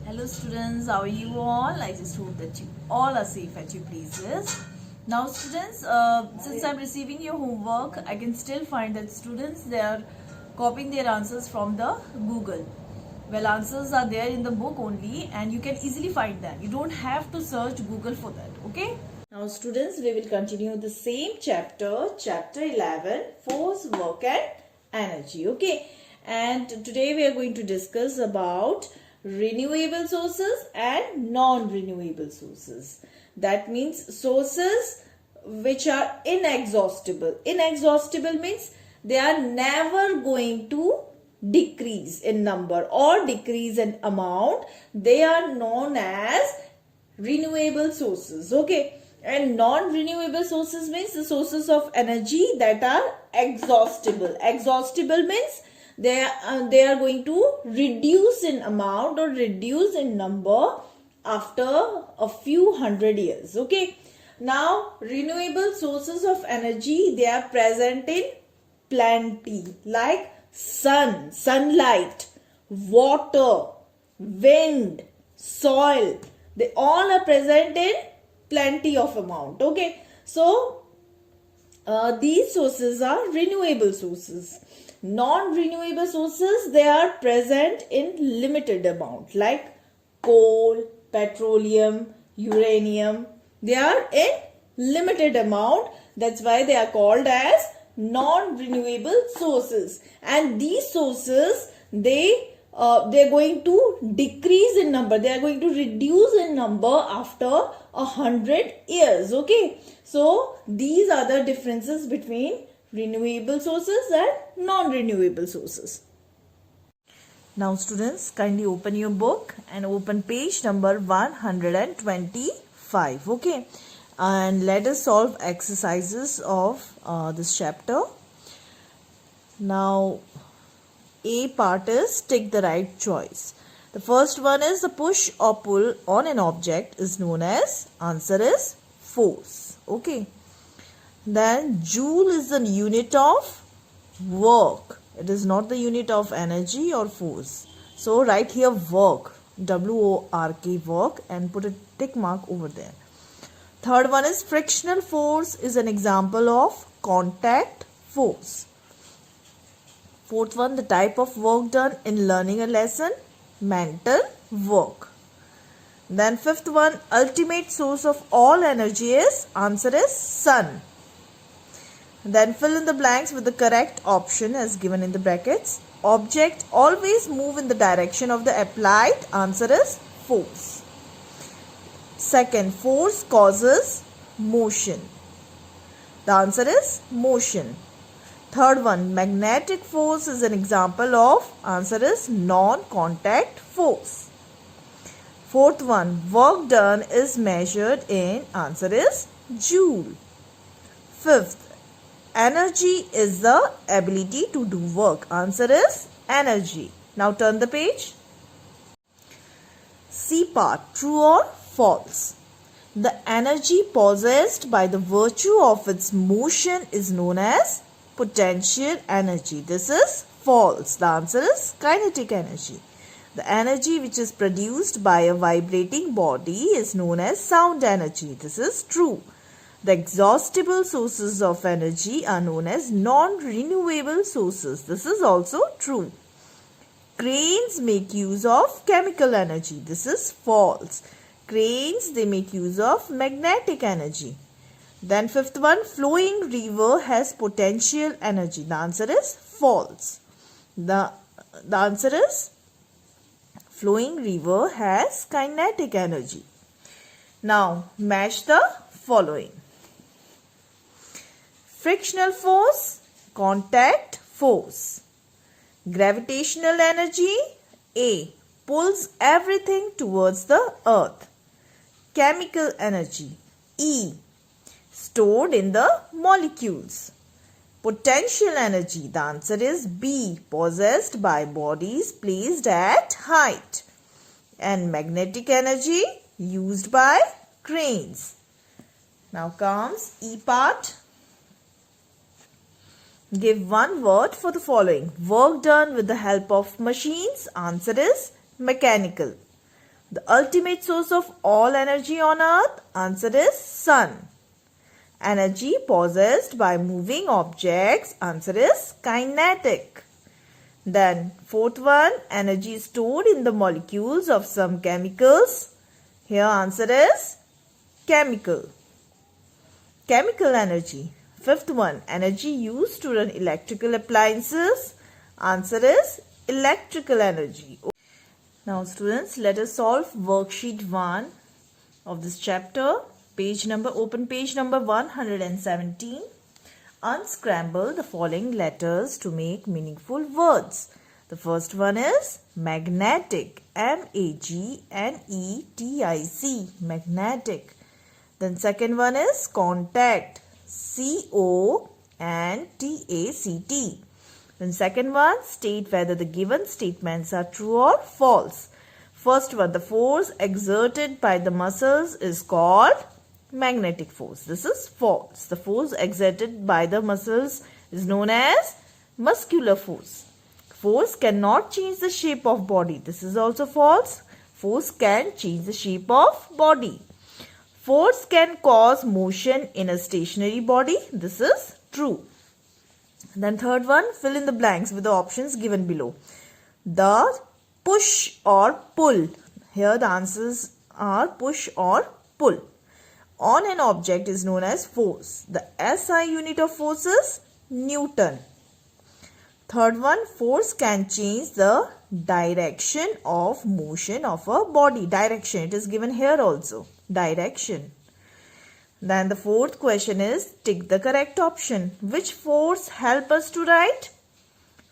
Hello students, how are you all? I just hope that you all are safe at your places. Now students, since I'm receiving your homework, I can still find that students, they are copying their answers from the Google. Well, answers are there in the book only and you can easily find them. You don't have to search Google for that, okay? Now students, we will continue the same chapter, chapter 11, force, work and energy, okay? And today we are going to discuss about renewable sources and non-renewable sources. That means sources which are inexhaustible. Inexhaustible means they are never going to decrease in number or decrease in amount. They are known as renewable sources, okay? And non-renewable sources means the sources of energy that are exhaustible. Exhaustible means they are going to reduce in amount or reduce in number after a few hundred years, okay? Now, renewable sources of energy, they are present in plenty, like sun, sunlight, water, wind, soil. They all are present in plenty of amount, okay? So, these sources are renewable sources. Non-renewable sources, they are present in limited amount, like coal, petroleum, uranium. They are in limited amount. That's why they are called as non-renewable sources. And these sources, they're going to decrease in number. They are going to reduce in number after 100 years, okay? So, these are the differences between renewable sources and non-renewable sources. Now students, kindly open your book and open page number 125, okay? And let us solve exercises of this chapter. Now, A part is take the right choice. The first one is the push or pull on an object is known as, answer is force, okay? Then joule is the unit of work. It is not the unit of energy or force. So write here work, W-O-R-K, work, and put a tick mark over there. Third one is frictional force is an example of contact force. Fourth one, the type of work done in learning a lesson, mental work. Then fifth one, ultimate source of all energy is, answer is sun. Then fill in the blanks with the correct option as given in the brackets. Object always move in the direction of the applied, answer is force. Second, force causes motion. The answer is motion. Third one, magnetic force is an example of, answer is non-contact force. Fourth one, work done is measured in, answer is joule. Fifth, energy is the ability to do work. Answer is energy. Now turn the page. C part, true or false. The energy possessed by the virtue of its motion is known as potential energy. This is false. The answer is kinetic energy. The energy which is produced by a vibrating body is known as sound energy. This is true. The exhaustible sources of energy are known as non-renewable sources. This is also true. Cranes make use of chemical energy. This is false. Cranes, they make use of magnetic energy. Then fifth one, flowing river has potential energy. The answer is false. The answer is flowing river has kinetic energy. Now match the following. Frictional force, contact force. Gravitational energy, A, pulls everything towards the earth. Chemical energy, E, stored in the molecules. Potential energy, the answer is B, possessed by bodies placed at height. And magnetic energy, used by cranes. Now comes E part. Give one word for the following. Work done with the help of machines. Answer is mechanical. The ultimate source of all energy on earth? Answer is sun. Energy possessed by moving objects? Answer is kinetic. Then fourth one, energy stored in the molecules of some chemicals. Here answer is chemical. Chemical energy. Fifth one, energy used to run electrical appliances. Answer is electrical energy. Now students, let us solve worksheet 1 of this chapter. Open page number 117. Unscramble the following letters to make meaningful words. The first one is magnetic. M-A-G-N-E-T-I-C. Magnetic. Then second one is contact. C-O-N-T-A-C-T. Then second one, state whether the given statements are true or false. First one, the force exerted by the muscles is called magnetic force. This is false. The force exerted by the muscles is known as muscular force. Force cannot change the shape of body. This is also false. Force can change the shape of body. Force can cause motion in a stationary body. This is true. Then third one, fill in the blanks with the options given below. The push or pull. Here the answers are push or pull on an object is known as force. The SI unit of force is Newton. Third one, force can change the direction of motion of a body. Direction, it is given here also. Direction. Then the fourth question is, tick the correct option. Which force help us to write?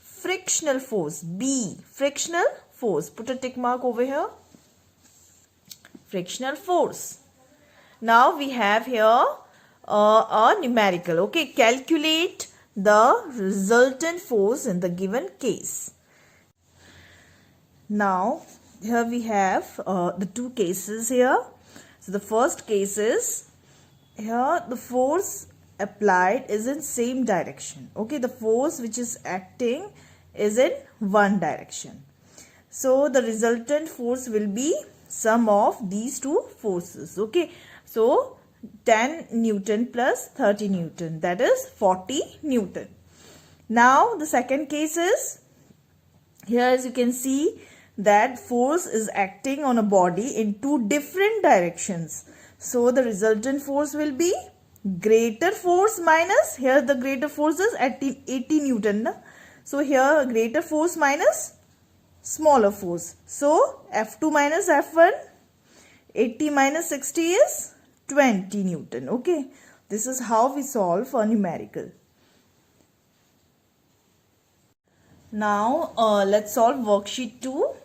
Frictional force. B. Frictional force. Put a tick mark over here. Frictional force. Now we have here a numerical. Okay, calculate the resultant force in the given case. Now here we have the two cases here. So the first case is, here the force applied is in same direction. Okay, the force which is acting is in one direction. So the resultant force will be sum of these two forces. Okay, so 10 Newton plus 30 Newton, that is 40 Newton. Now the second case is, here as you can see that force is acting on a body in two different directions. So the resultant force will be greater force minus, here the greater force is at 80 Newton. So here greater force minus smaller force. So F2 minus F1, 80 minus 60 is 20 Newton. Okay, this is how we solve a numerical. Now let's solve worksheet 2.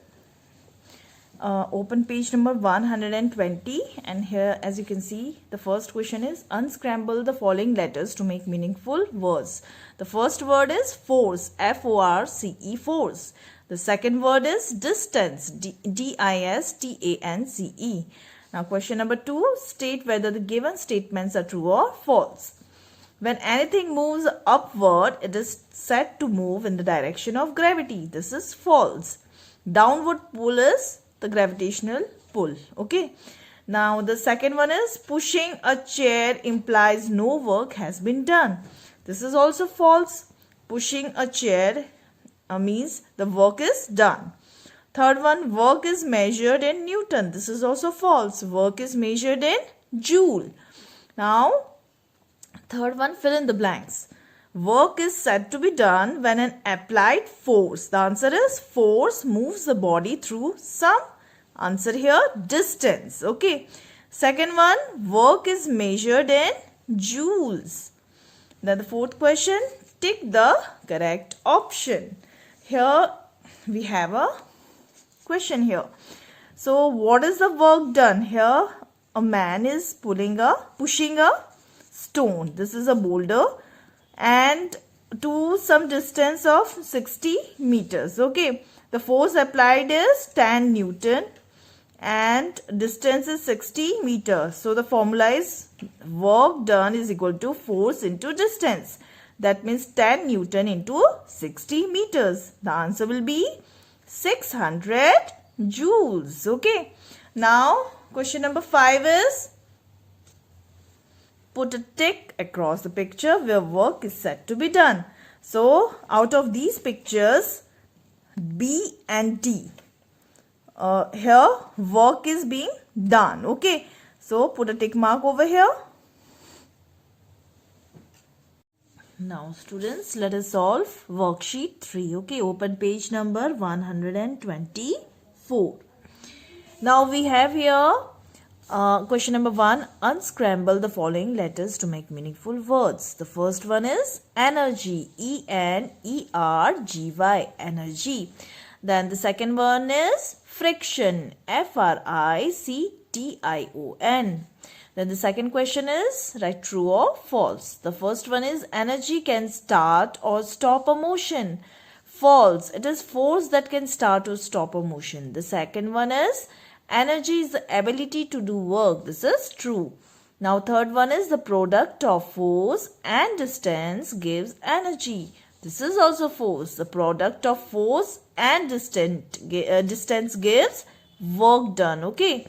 Open page number 120, and here as you can see the first question is, unscramble the following letters to make meaningful words. The first word is force. F-O-R-C-E, force. The second word is distance. D-I-S-T-A-N-C-E. Now question number 2, state whether the given statements are true or false. When anything moves upward, it is said to move in the direction of gravity. This is false. Downward pull is the gravitational pull. Okay. Now the second one is, pushing a chair implies no work has been done. This is also false. Pushing a chair means the work is done. Third one, work is measured in Newton. This is also false. Work is measured in joule. Now third one, fill in the blanks. Work is said to be done when an applied force. The answer is force moves the body through some, answer here, distance. Okay. Second one, work is measured in joules. Then the fourth question, tick the correct option. Here we have a question here. So what is the work done? Here a man is pushing a stone. This is a boulder, and to some distance of 60 meters. Okay, the force applied is 10 Newton and distance is 60 meters. So the formula is work done is equal to force into distance. That means 10 Newton into 60 meters. The answer will be 600 joules. Okay. Now, question number 5 is put a tick across the picture where work is said to be done. So, out of these pictures, B and D, here work is being done. Okay, so put a tick mark over here. Now students, let us solve worksheet 3. Okay, open page number 124. Now we have here question number 1. Unscramble the following letters to make meaningful words. The first one is energy, E-N-E-R-G-Y, energy. Then the second one is friction, F-R-I-C-T-I-O-N. Then the second question is write true or false. The first one is energy can start or stop a motion. False. It is force that can start or stop a motion. The second one is energy is the ability to do work. This is true. Now third one is the product of force and distance gives energy. This is also force. The product of force and distance gives work done. Okay.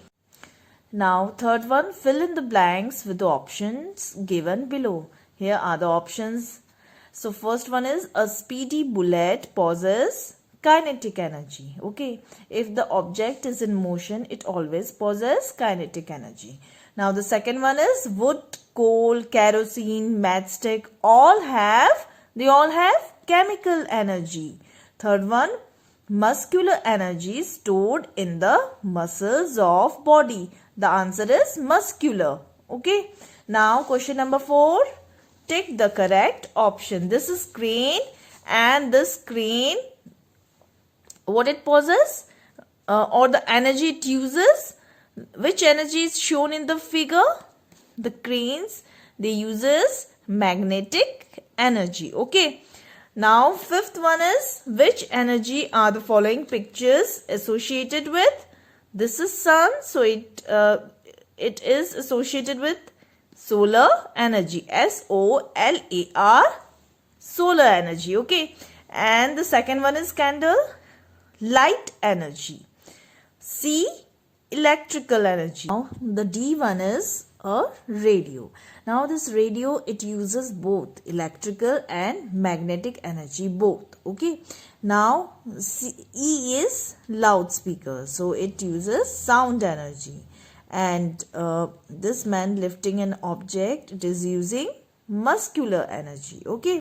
Now third one, fill in the blanks with the options given below. Here are the options. So first one is a speedy bullet possesses kinetic energy. Okay, if the object is in motion, it always possesses kinetic energy. Now the second one is wood, coal, kerosene, matchstick, they all have chemical energy. Third one, muscular energy stored in the muscles of body. The answer is muscular. Okay. Now question number 4. Tick the correct option. This is crane, and this crane, what it possesses or the energy it uses. Which energy is shown in the figure? The cranes, they uses magnetic energy. Okay. Now fifth one is which energy are the following pictures associated with? This is sun, so it is associated with solar energy, S-O-L-A-R, solar energy. Okay, and the second one is candle, light energy. C, electrical energy. Now the D one is a radio. Now this radio, it uses both electrical and magnetic energy both. Okay. Now E is loudspeaker, so it uses sound energy. And this man lifting an object, it is using muscular energy. Okay.